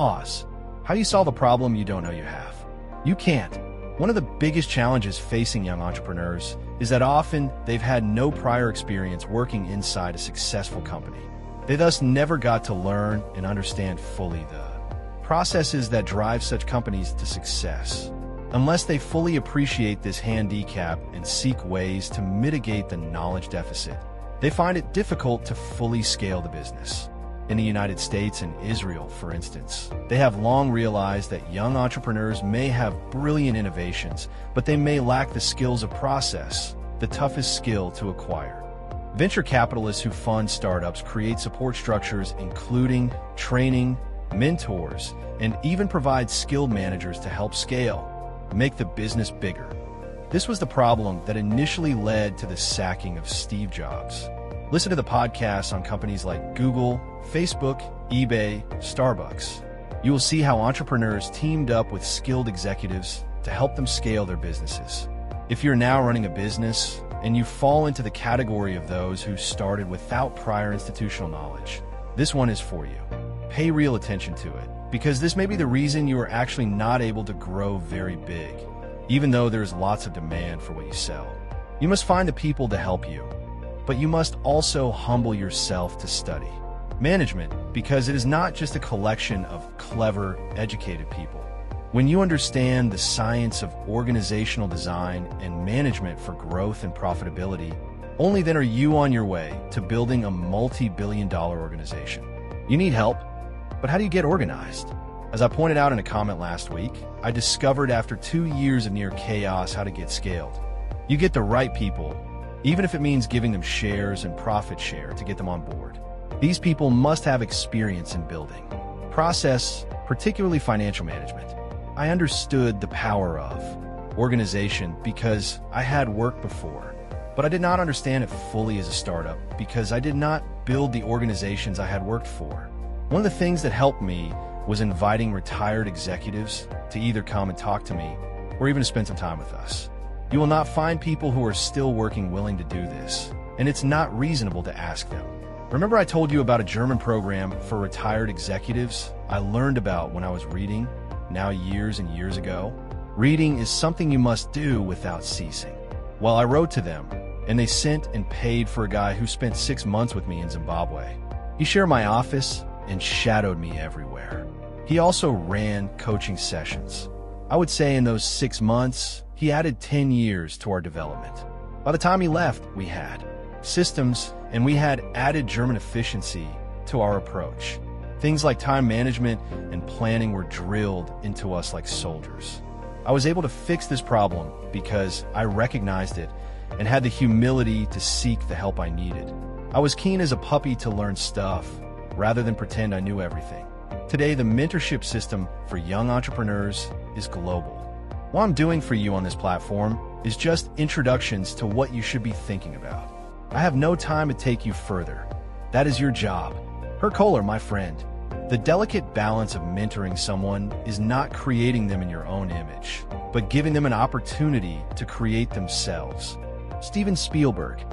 Pause. How do you solve a problem you don't know you have? You can't. One of the biggest challenges facing young entrepreneurs is that often they've had no prior experience working inside a successful company. They thus never got to learn and understand fully the processes that drive such companies to success. Unless they fully appreciate this handicap and seek ways to mitigate the knowledge deficit, they find it difficult to fully scale the business. In the United States and Israel, for instance, they have long realized that young entrepreneurs may have brilliant innovations, but they may lack the skills of process, the toughest skill to acquire. Venture capitalists who fund startups create support structures including training, mentors, and even provide skilled managers to help scale, make the business bigger. This was the problem that initially led to the sacking of Steve Jobs. Listen to the podcasts on companies like Google, Facebook, eBay, Starbucks. You will see how entrepreneurs teamed up with skilled executives to help them scale their businesses. If you're now running a business and you fall into the category of those who started without prior institutional knowledge, this one is for you. Pay real attention to it, because this may be the reason you are actually not able to grow very big, even though there's lots of demand for what you sell. You must find the people to help you, but you must also humble yourself to study management, because it is not just a collection of clever, educated people. When you understand the science of organizational design and management for growth and profitability, only then are you on your way to building a multi-billion-dollar organization. You need help, but how do you get organized? As I pointed out in a comment last week, I discovered after 2 years of near chaos how to get scaled. You get the right people, even if it means giving them shares and profit share to get them on board. These people must have experience in building process, particularly financial management. I understood the power of organization because I had worked before, but I did not understand it fully as a startup because I did not build the organizations I had worked for. One of the things that helped me was inviting retired executives to either come and talk to me or even to spend some time with us. You will not find people who are still working willing to do this, and it's not reasonable to ask them. Remember I told you about a German program for retired executives I learned about when I was reading, now years and years ago? Reading is something you must do without ceasing. Well, I wrote to them, and they sent and paid for a guy who spent 6 months with me in Zimbabwe. He shared my office and shadowed me everywhere. He also ran coaching sessions. I would say in those 6 months, he added 10 years to our development. By the time he left, we had systems, and we had added German efficiency to our approach. Things like time management and planning were drilled into us like soldiers. I was able to fix this problem because I recognized it and had the humility to seek the help I needed. I was keen as a puppy to learn stuff rather than pretend I knew everything. Today, the mentorship system for young entrepreneurs is global. What I'm doing for you on this platform is just introductions to what you should be thinking about. I have no time to take you further. That is your job. Herr Kohler, my friend. The delicate balance of mentoring someone is not creating them in your own image, but giving them an opportunity to create themselves. Steven Spielberg.